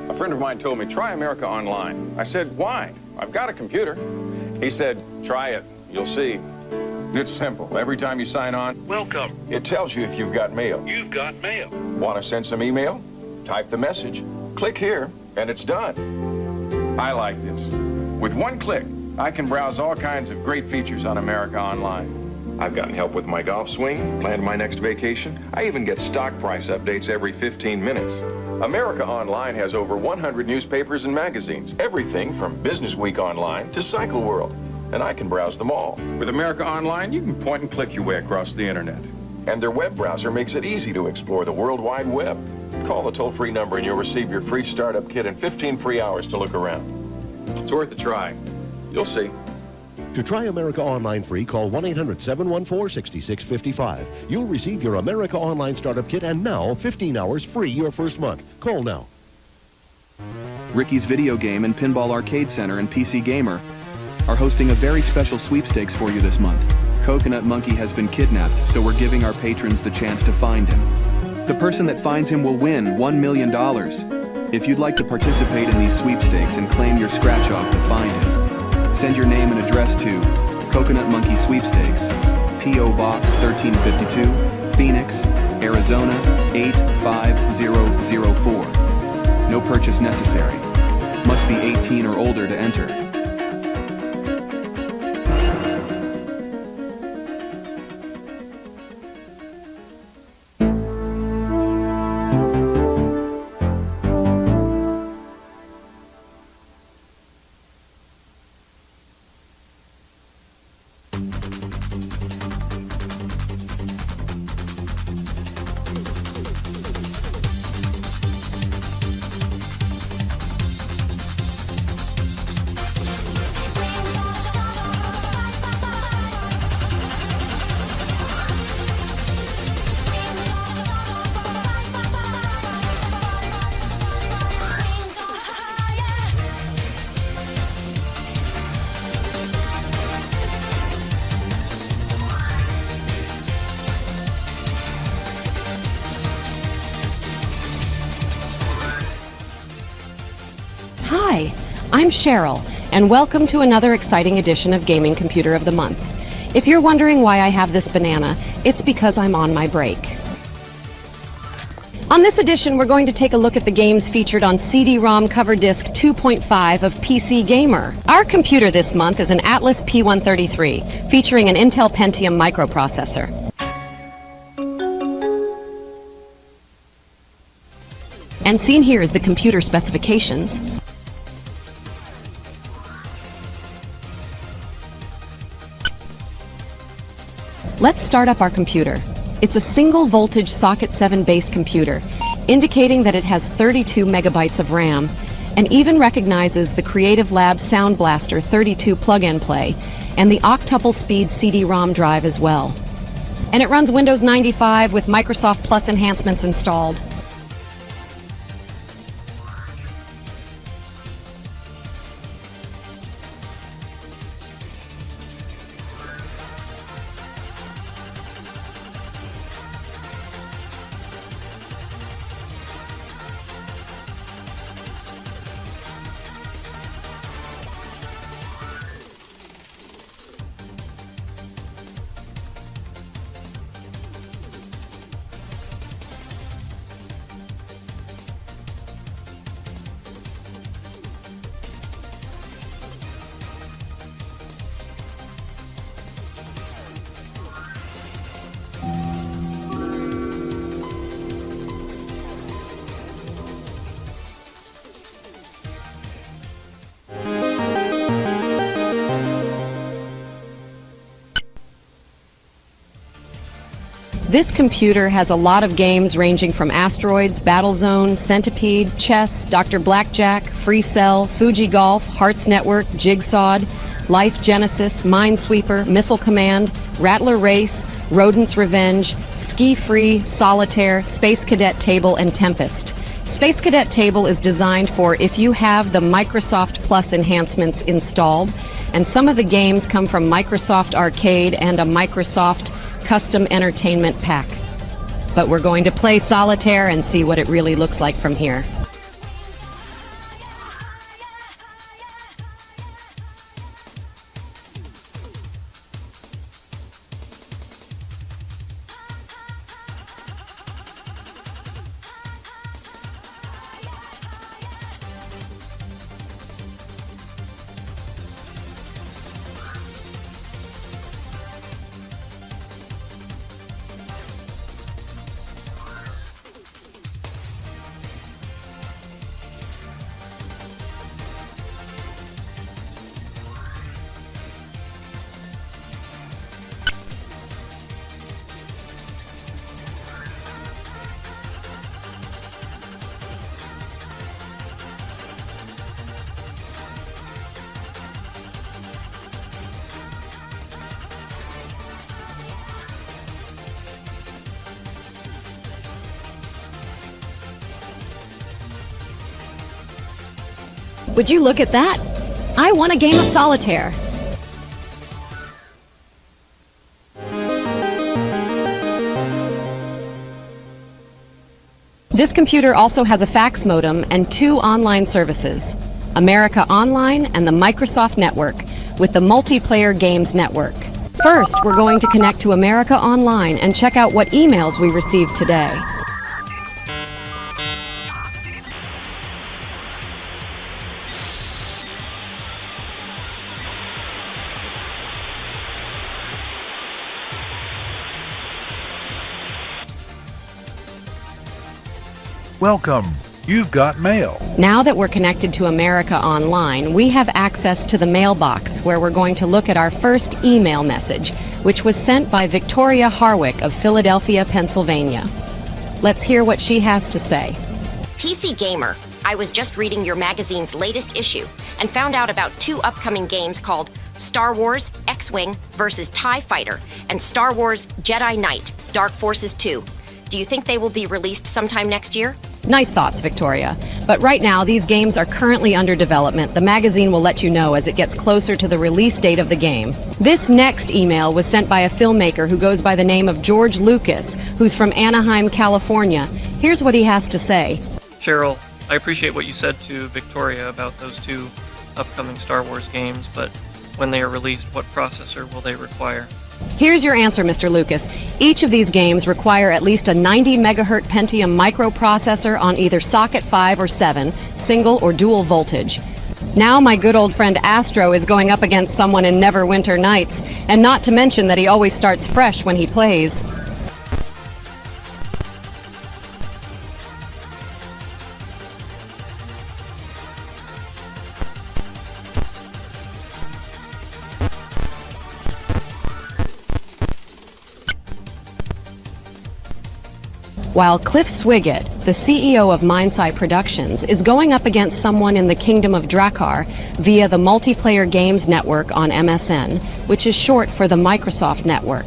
A friend of mine told me, try America Online. I said, why? I've got a computer. He said, try it. You'll see. It's simple. Every time you sign on, welcome. It tells you if you've got mail. You've got mail. Want to send some email? Type the message. Click here, and it's done. I like this. With one click, I can browse all kinds of great features on America Online. I've gotten help with my golf swing, planned my next vacation. I even get stock price updates every 15 minutes. America Online has over 100 newspapers and magazines, everything from Business Week Online to Cycle World, and I can browse them all. With America Online, you can point and click your way across the internet. And their web browser makes it easy to explore the World Wide Web. Call the toll-free number and you'll receive your free startup kit and 15 free hours to look around. It's worth a try. You'll see. To try America Online free, call 1-800-714-6655. You'll receive your America Online Startup Kit and now 15 hours free your first month. Call now. Ricky's Video Game and Pinball Arcade Center and PC Gamer are hosting a very special sweepstakes for you this month. Coconut Monkey has been kidnapped, so we're giving our patrons the chance to find him. The person that finds him will win $1 million. If you'd like to participate in these sweepstakes and claim your scratch-off to find him, send your name and address to Coconut Monkey Sweepstakes, P.O. Box 1352, Phoenix, Arizona 85004. No purchase necessary. Must be 18 or older to enter. Hi, I'm Cheryl, and welcome to another exciting edition of Gaming Computer of the Month. If you're wondering why I have this banana, it's because I'm on my break. On this edition, we're going to take a look at the games featured on CD-ROM cover disc 2.5 of PC Gamer. Our computer this month is an Atlas P133, featuring an Intel Pentium microprocessor. And seen here is the computer specifications. Let's start up our computer. It's a single voltage socket 7 based computer, indicating that it has 32 megabytes of RAM, and even recognizes the Creative Labs Sound Blaster 32 plug-and play, and the octuple speed CD-ROM drive as well. And it runs Windows 95 with Microsoft Plus enhancements installed. This computer has a lot of games ranging from Asteroids, Battlezone, Centipede, Chess, Dr. Blackjack, Free Cell, Fuji Golf, Hearts Network, Jigsawed, Life Genesis, Minesweeper, Missile Command, Rattler Race, Rodent's Revenge, Ski Free, Solitaire, Space Cadet Table, and Tempest. Space Cadet Table is designed for if you have the Microsoft Plus enhancements installed, and some of the games come from Microsoft Arcade and a Microsoft Custom Entertainment Pack. But we're going to play Solitaire and see what it really looks like from here. Would you look at that? I won a game of solitaire. This computer also has a fax modem and 2 online services, America Online and the Microsoft Network, with the Multiplayer Games Network. First, we're going to connect to America Online and check out what emails we received today. Welcome. You've got mail. Now that we're connected to America Online, we have access to the mailbox where we're going to look at our first email message, which was sent by Victoria Harwick of Philadelphia, Pennsylvania. Let's hear what she has to say. PC Gamer, I was just reading your magazine's latest issue and found out about 2 upcoming games called Star Wars X-Wing vs. TIE Fighter and Star Wars Jedi Knight Dark Forces 2. Do you think they will be released sometime next year? Nice thoughts, Victoria. But right now, these games are currently under development. The magazine will let you know as it gets closer to the release date of the game. This next email was sent by a filmmaker who goes by the name of George Lucas, who's from Anaheim, California. Here's what he has to say. Cheryl, I appreciate what you said to Victoria about those 2 upcoming Star Wars games, but when they are released, what processor will they require? Here's your answer, Mr. Lucas. Each of these games require at least a 90 megahertz Pentium microprocessor on either socket 5 or 7, single or dual voltage. Now my good old friend Astro is going up against someone in Neverwinter Nights, and not to mention that he always starts fresh when he plays. While Cliff Swiggett, the CEO of Mindsight Productions, is going up against someone in the Kingdom of Drakkar via the Multiplayer Games Network on MSN, which is short for the Microsoft Network.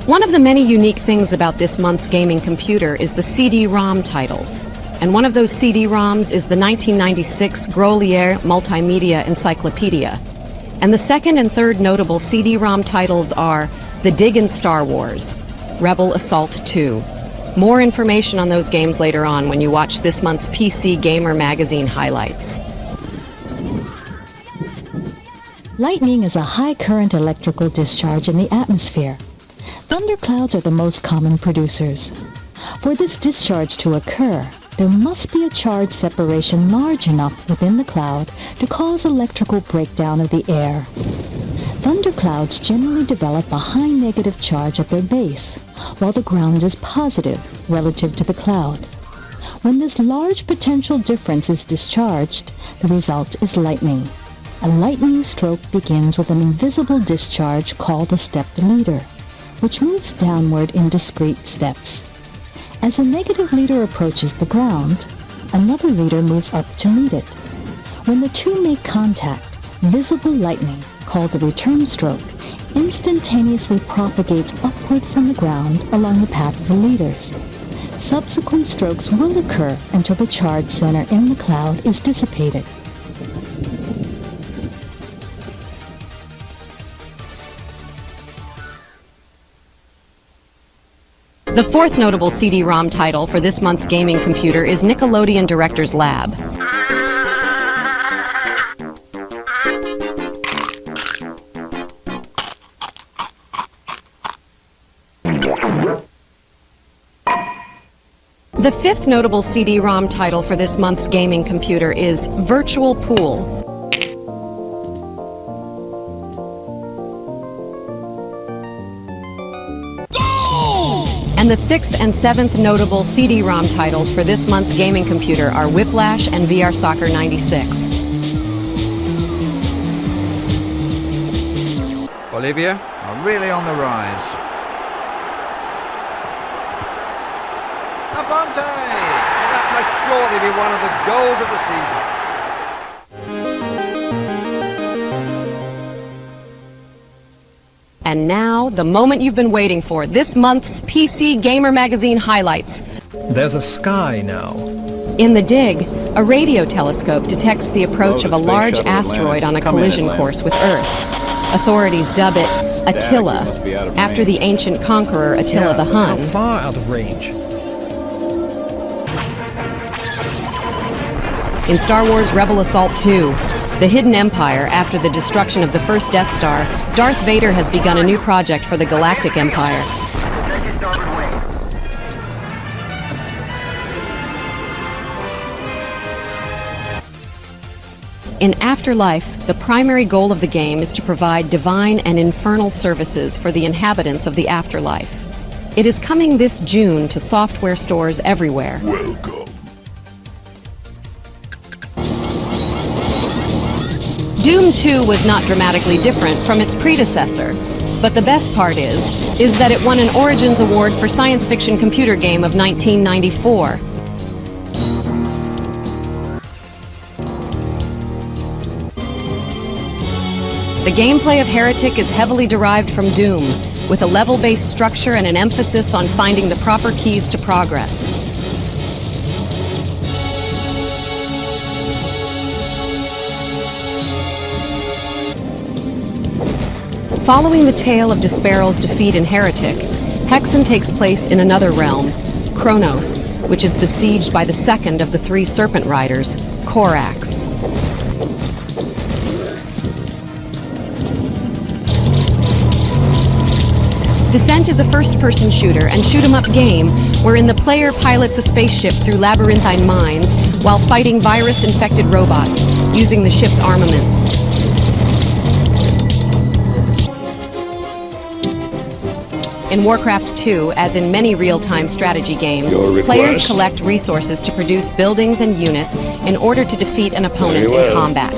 One of the many unique things about this month's gaming computer is the CD-ROM titles. And one of those CD-ROMs is the 1996 Grolier Multimedia Encyclopedia. And the second and third notable CD-ROM titles are The Dig in Star Wars, Rebel Assault 2. More information on those games later on when you watch this month's PC Gamer magazine highlights. Lightning is a high-current electrical discharge in the atmosphere. Thunderclouds are the most common producers. For this discharge to occur, there must be a charge separation large enough within the cloud to cause electrical breakdown of the air. Thunderclouds generally develop a high negative charge at their base, while the ground is positive relative to the cloud. When this large potential difference is discharged, the result is lightning. A lightning stroke begins with an invisible discharge called a stepped leader, which moves downward in discrete steps. As a negative leader approaches the ground, another leader moves up to meet it. When the two make contact, visible lightning, called the return stroke, instantaneously propagates upward from the ground along the path of the leaders. Subsequent strokes will occur until the charge center in the cloud is dissipated. The fourth notable CD-ROM title for this month's gaming computer is Nickelodeon Director's Lab. The fifth notable CD-ROM title for this month's gaming computer is Virtual Pool. And the 6th and 7th notable CD-ROM titles for this month's gaming computer are Whiplash and VR Soccer 96. Bolivia are really on the rise. Aponte! That must surely be one of the goals of the season. And now, the moment you've been waiting for, this month's PC Gamer Magazine highlights. There's a sky now. In the dig, a radio telescope detects the approach of a large asteroid on a collision course with Earth. Authorities dub it Attila, after the ancient conqueror Attila the Hun. How far out of range? In Star Wars Rebel Assault 2, The Hidden Empire, after the destruction of the first Death Star, Darth Vader has begun a new project for the Galactic Empire. In Afterlife, the primary goal of the game is to provide divine and infernal services for the inhabitants of the afterlife. It is coming this June to software stores everywhere. Welcome. Doom 2 was not dramatically different from its predecessor, but the best part is that it won an Origins Award for Science Fiction Computer Game of 1994. The gameplay of Heretic is heavily derived from Doom, with a level-based structure and an emphasis on finding the proper keys to progress. Following the tale of Desperal's defeat in Heretic, Hexen takes place in another realm, Kronos, which is besieged by the second of the three Serpent Riders, Korax. Descent is a first-person shooter and shoot-'em-up game wherein the player pilots a spaceship through labyrinthine mines while fighting virus-infected robots, using the ship's armaments. In Warcraft 2, as in many real-time strategy games, players collect resources to produce buildings and units in order to defeat an opponent in combat.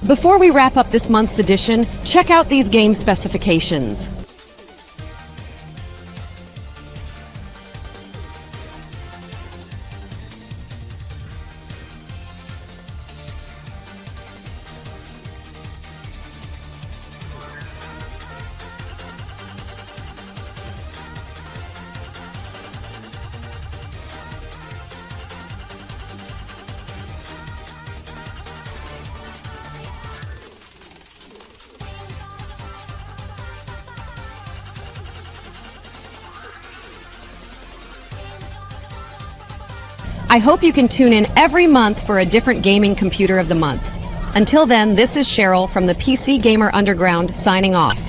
Before we wrap up this month's edition, check out these game specifications. I hope you can tune in every month for a different gaming computer of the month. Until then, this is Cheryl from the PC Gamer Underground signing off.